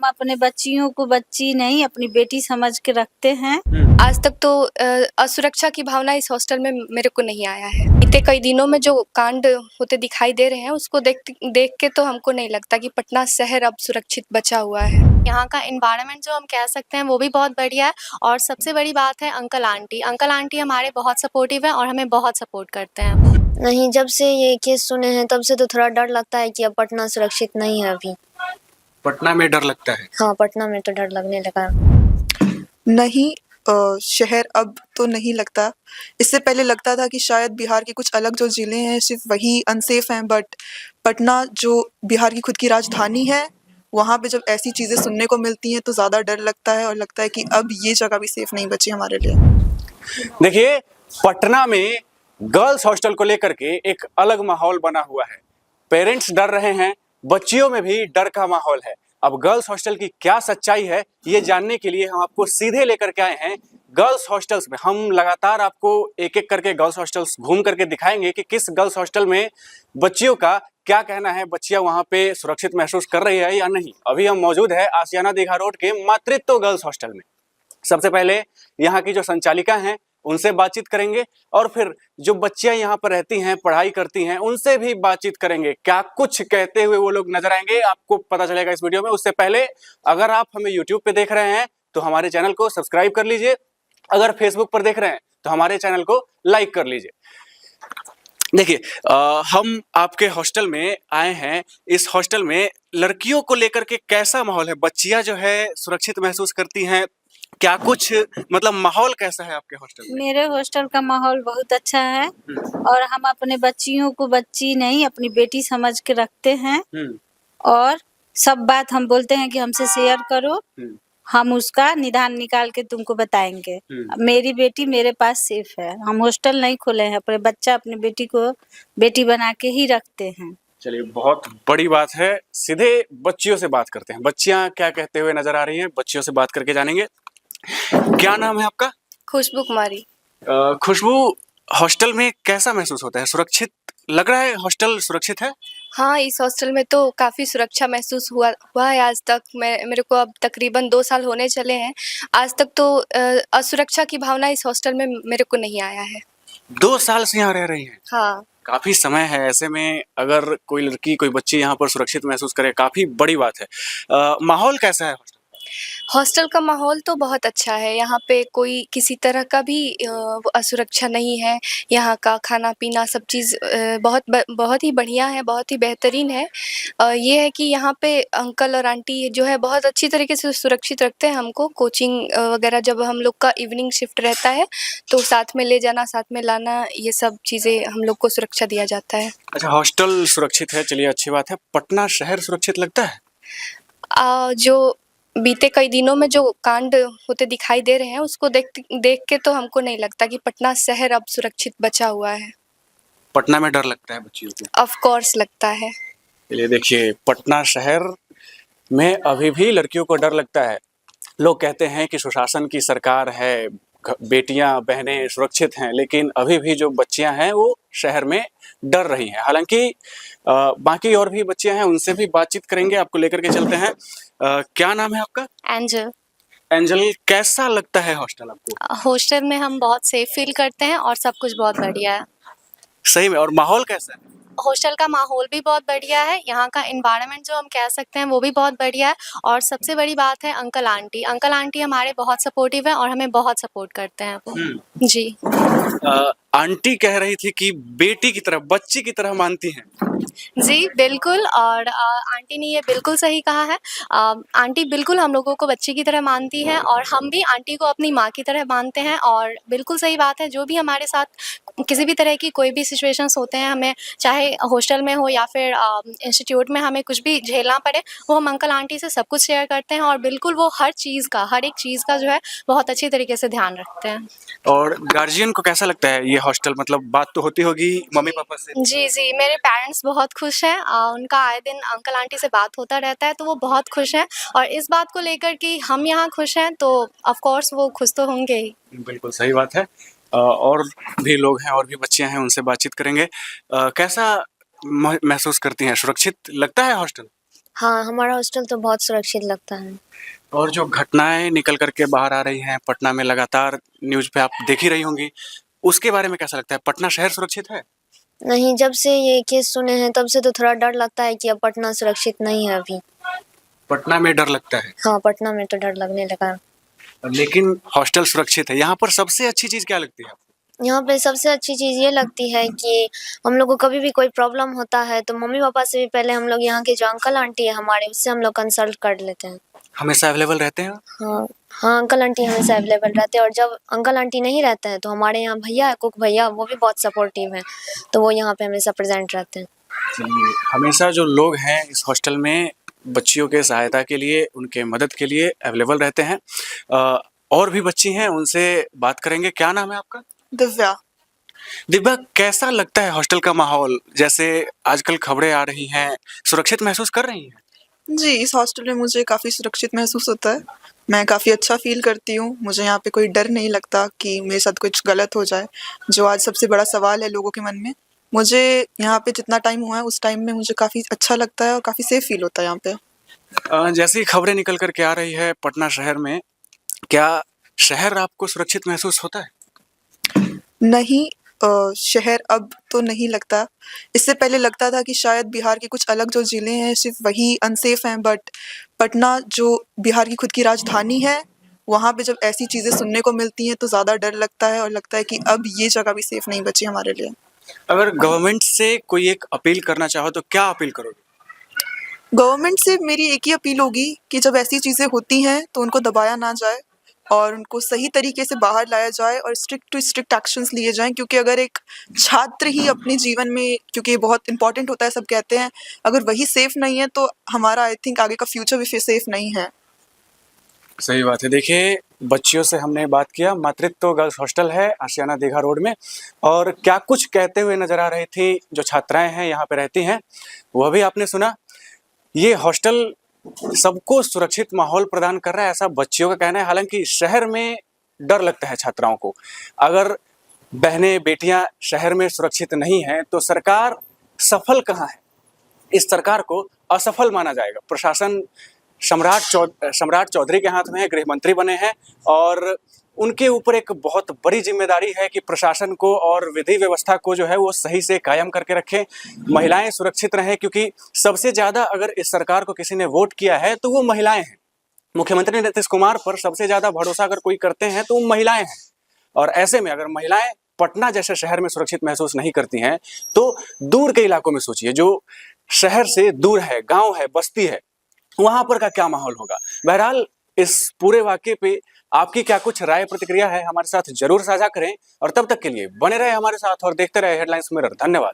अपने बच्चियों को बच्ची नहीं अपनी बेटी समझ के रखते हैं। आज तक तो असुरक्षा की भावना इस हॉस्टल में मेरे को नहीं आया है। बीते कई दिनों में जो कांड होते दिखाई दे रहे हैं उसको देख के तो हमको नहीं लगता कि पटना शहर अब सुरक्षित बचा हुआ है। यहाँ का एनवायरनमेंट जो हम कह सकते हैं वो भी बहुत बढ़िया है और सबसे बड़ी बात है अंकल आंटी हमारे बहुत सपोर्टिव है और हमें बहुत सपोर्ट करते हैं। नहीं, जब से ये केस सुने हैं तब से तो थोड़ा डर लगता है कि अब पटना सुरक्षित नहीं है अभी। पटना में डर लगता है? हाँ, पटना में तो डर लगने लगा। नहीं, शहर अब तो नहीं लगता। इससे पहले लगता था कि शायद बिहार के कुछ अलग जो ज़िले हैं सिर्फ वही अनसेफ हैं, बट पटना जो बिहार की खुद की राजधानी है वहाँ पे जब ऐसी चीज़ें सुनने को मिलती हैं तो ज़्यादा डर लगता है और लगता है कि अब ये जगह भी सेफ नहीं बची हमारे लिए। देखिए, पटना में गर्ल्स हॉस्टल को लेकर के एक अलग माहौल बना हुआ है। पेरेंट्स डर रहे हैं, बच्चियों में भी डर का माहौल है। अब गर्ल्स हॉस्टल की क्या सच्चाई है ये जानने के लिए हम आपको सीधे लेकर के आए हैं गर्ल्स हॉस्टल्स में। हम लगातार आपको एक एक करके गर्ल्स हॉस्टल्स घूम करके दिखाएंगे कि किस गर्ल्स हॉस्टल में बच्चियों का क्या कहना है, बच्चियां वहां पे सुरक्षित महसूस कर रही है या नहीं। अभी हम मौजूद है आशियाना दीघा रोड के मातृत्व गर्ल्स हॉस्टल में। सबसे पहले यहाँ की जो संचालिका हैं उनसे बातचीत करेंगे और फिर जो बच्चियां यहाँ पर रहती हैं, पढ़ाई करती हैं, उनसे भी बातचीत करेंगे। क्या कुछ कहते हुए वो लोग नजर आएंगे आपको पता चलेगा इस वीडियो में। उससे पहले अगर आप हमें यूट्यूब पे देख रहे हैं तो हमारे चैनल को सब्सक्राइब कर लीजिए। अगर फेसबुक पर देख रहे हैं तो हमारे चैनल को लाइक कर लीजिए। देखिए, हम आपके हॉस्टल में आए हैं। इस हॉस्टल में लड़कियों को लेकर के कैसा माहौल है? बच्चियां जो है सुरक्षित महसूस करती हैं? क्या कुछ मतलब माहौल कैसा है आपके हॉस्टल में? मेरे हॉस्टल का माहौल बहुत अच्छा है और हम अपने बच्चियों को बच्ची नहीं अपनी बेटी समझ के रखते हैं और सब बात हम बोलते हैं कि हमसे शेयर करो, हम उसका निदान निकाल के तुमको बताएंगे। मेरी बेटी मेरे पास सेफ है। हम हॉस्टल नहीं खोले हैं, अपने बच्चा अपनी बेटी को बेटी बना के ही रखते हैं। चलिए, बहुत बड़ी बात है। सीधे बच्चियों से बात करते हैं। बच्चियां क्या कहते हुए नजर आ रही हैं, बच्चियों से बात करके जानेंगे। क्या नाम है आपका? खुशबू कुमारी। खुशबू, हॉस्टल में कैसा महसूस होता है? सुरक्षित लग रहा है? हॉस्टल सुरक्षित है? हाँ, इस हॉस्टल में तो काफ़ी सुरक्षा महसूस हुआ है आज तक। मेरे को अब तकरीबन 2 साल होने चले हैं। आज तक तो असुरक्षा की भावना इस हॉस्टल में मेरे को नहीं आया है। 2 साल से यहाँ रह रही हैं? हाँ। काफी समय है। ऐसे में अगर कोई लड़की, कोई बच्ची यहाँ पर सुरक्षित महसूस करे, काफी बड़ी बात है। माहौल कैसा है हॉस्टल? हॉस्टल का माहौल तो बहुत अच्छा है। यहाँ पे कोई किसी तरह का भी असुरक्षा नहीं है। यहाँ का खाना-पीना सब चीज़ बहुत ही बढ़िया है, बहुत ही बेहतरीन है। ये है कि यहाँ पे अंकल और आंटी जो है बहुत अच्छी तरीके से सुरक्षित रखते हैं हमको। कोचिंग वगैरह जब हम लोग का इवनिंग शिफ्ट रहता है तो साथ में ले जाना, साथ में लाना, ये सब चीज़ें हम लोग को सुरक्षा दिया जाता है। अच्छा, हॉस्टल सुरक्षित है, चलिए अच्छी बात है। पटना शहर सुरक्षित लगता है? जो बीते कई दिनों में जो कांड होते दिखाई दे रहे हैं उसको देख के तो हमको नहीं लगता कि पटना शहर अब सुरक्षित बचा हुआ है। पटना में डर लगता है बच्चियों को? ऑफ कोर्स लगता है। चलिए देखिए, पटना शहर में अभी भी लड़कियों को डर लगता है। लोग कहते हैं कि सुशासन की सरकार है, बेटियां बहनें सुरक्षित हैं, लेकिन अभी भी जो बच्चियां हैं वो शहर में डर रही हैं। हालांकि बाकी और भी बच्चियां हैं, उनसे भी बातचीत करेंगे, आपको लेकर के चलते हैं। क्या नाम है आपका? एंजल। एंजल, कैसा लगता है हॉस्टल आपको? हॉस्टल में हम बहुत सेफ फील करते हैं और सब कुछ बहुत बढ़िया है। सही में? और माहौल कैसा है? हॉस्टल का माहौल भी बहुत बढ़िया है। यहाँ का एनवायरनमेंट जो हम कह सकते हैं वो भी बहुत बढ़िया है और सबसे बड़ी बात है अंकल आंटी हमारे बहुत सपोर्टिव है और हमें बहुत सपोर्ट करते हैं वो। जी। आंटी कह रही थी कि बेटी की तरह, बच्ची की तरह मानती हैं। जी, बिल्कुल। और आंटी ने ये बिल्कुल सही कहा है। आंटी बिल्कुल हम लोगों को बच्चे की तरह मानती हैं और हम भी आंटी को अपनी माँ की तरह मानते हैं और बिल्कुल सही बात है। जो भी हमारे साथ किसी भी तरह की कोई भी सिचुएशंस होते हैं, हमें चाहे हॉस्टल में हो या फिर इंस्टीट्यूट में हमें कुछ भी झेलना पड़े, वो हम अंकल आंटी से सब कुछ शेयर करते हैं और बिल्कुल वो हर एक चीज़ का जो है बहुत अच्छी तरीके से ध्यान रखते हैं। और गार्जियन को कैसा लगता है ये हॉस्टल? मतलब बात तो होती होगी मम्मी पापा से? जी, मेरे पेरेंट्स बहुत खुश हैं। उनका आए दिन अंकल आंटी से बात होता रहता है तो वो बहुत खुश हैं और इस बात को लेकर कि हम यहाँ खुश हैं तो ऑफ कोर्स वो खुश तो होंगे ही। बिल्कुल सही बात है। और भी लोग हैं, और भी बच्चियां हैं, उनसे बातचीत करेंगे। कैसा महसूस करती हैं? सुरक्षित लगता है हॉस्टल? हाँ, हमारा हॉस्टल तो बहुत सुरक्षित लगता है। और जो घटनाएं निकल करके बाहर आ रही हैं पटना में, लगातार न्यूज पे आप देख ही रही होंगी, उसके बारे में कैसा लगता है? पटना शहर सुरक्षित है? नहीं, जब से ये केस सुने हैं तब से तो थोड़ा डर लगता है कि अब पटना सुरक्षित नहीं है अभी। पटना में डर लगता है, हाँ, पटना में तो डर लगने लगा। लेकिन हॉस्टल सुरक्षित है। यहाँ पर सबसे अच्छी चीज क्या लगती है आपको? यहाँ पे सबसे अच्छी चीज़ ये लगती है कि हम लोग को कभी भी कोई प्रॉब्लम होता है तो मम्मी-पापा से भी पहले हम लोग यहाँ के जो अंकल आंटी है हमारे, उससे हम लोग कंसल्ट कर लेते हैं। हमेशा अवेलेबल रहते हैं? हाँ, हाँ, अंकल आंटी हमेशा अवेलेबल रहते हैं और जब अंकल आंटी नहीं रहते हैं तो हमारे यहाँ भैया है, कुक भैया, वो भी बहुत सपोर्टिव हैं, तो वो यहाँ पे हमेशा प्रेज़ेंट रहते हैं। चलिए, हमेशा जो लोग हैं इस हॉस्टल में बच्चियों के सहायता के लिए, उनके मदद के लिए अवेलेबल रहते हैं। और भी बच्ची हैं, उनसे बात करेंगे। क्या नाम है आपका? दिव्या। दिव्या, कैसा लगता है हॉस्टल का माहौल? जैसे आजकल खबरें आ रही हैं, सुरक्षित महसूस कर रही हैं? जी, इस हॉस्टल में मुझे काफ़ी सुरक्षित महसूस होता है। मैं काफ़ी अच्छा फ़ील करती हूँ। मुझे यहाँ पे कोई डर नहीं लगता कि मेरे साथ कुछ गलत हो जाए, जो आज सबसे बड़ा सवाल है लोगों के मन में। मुझे यहाँ पे जितना टाइम हुआ है, उस टाइम में मुझे काफ़ी अच्छा लगता है और काफ़ी सेफ़ फ़ील होता है यहाँ पे। जैसे ही खबरें निकल कर के आ रही है पटना शहर में, क्या शहर आपको सुरक्षित महसूस होता है? नहीं, शहर अब तो नहीं लगता। इससे पहले लगता था कि शायद बिहार के कुछ अलग जो ज़िले हैं सिर्फ़ वही अनसेफ़ हैं, बट पटना जो बिहार की खुद की राजधानी है, वहाँ पे जब ऐसी चीज़ें सुनने को मिलती हैं तो ज़्यादा डर लगता है और लगता है कि अब ये जगह भी सेफ़ नहीं बची हमारे लिए। अगर गवर्नमेंट से कोई एक अपील करना चाहो तो क्या अपील करोगे? गवर्नमेंट से मेरी एक ही अपील होगी कि जब ऐसी चीज़ें होती हैं तो उनको दबाया ना जाए और उनको सही तरीके से बाहर लाया जाए और स्ट्रिक्ट टू स्ट्रिक्ट एक्शंस लिए जाएँ, क्योंकि अगर एक छात्र ही अपने जीवन में, क्योंकि ये बहुत इम्पोर्टेंट होता है सब कहते हैं, अगर वही सेफ नहीं है तो हमारा आई थिंक आगे का फ्यूचर भी फिर सेफ नहीं है। सही बात है। देखिए, बच्चियों से हमने बात किया, मातृत्व गर्ल्स हॉस्टल है आशियाना दीघा रोड में, और क्या कुछ कहते हुए नजर आ रही थी जो छात्राएं हैं यहाँ पे रहती हैं, वह भी आपने सुना। ये हॉस्टल सबको सुरक्षित माहौल प्रदान कर रहा है, ऐसा बच्चियों का कहना है। हालांकि शहर में डर लगता है छात्राओं को। अगर बहनें बेटियां शहर में सुरक्षित नहीं हैं तो सरकार सफल कहाँ है? इस सरकार को असफल माना जाएगा। प्रशासन सम्राट चौधरी के हाथ में है, गृह मंत्री बने हैं, और उनके ऊपर एक बहुत बड़ी जिम्मेदारी है कि प्रशासन को और विधि व्यवस्था को जो है वो सही से कायम करके रखें, महिलाएं सुरक्षित रहें, क्योंकि सबसे ज्यादा अगर इस सरकार को किसी ने वोट किया है तो वो महिलाएं हैं। मुख्यमंत्री नीतीश कुमार पर सबसे ज्यादा भरोसा अगर कोई करते हैं तो वो महिलाएं हैं, और ऐसे में अगर महिलाएं पटना जैसे शहर में सुरक्षित महसूस नहीं करती हैं तो दूर के इलाकों में सोचिए, जो शहर से दूर है, गांव है, बस्ती है, वहां पर का क्या माहौल होगा। बहरहाल, इस पूरे वाकये पे आपकी क्या कुछ राय प्रतिक्रिया है, हमारे साथ जरूर साझा करें, और तब तक के लिए बने रहे हमारे साथ और देखते रहे हेडलाइंस मिरर। धन्यवाद।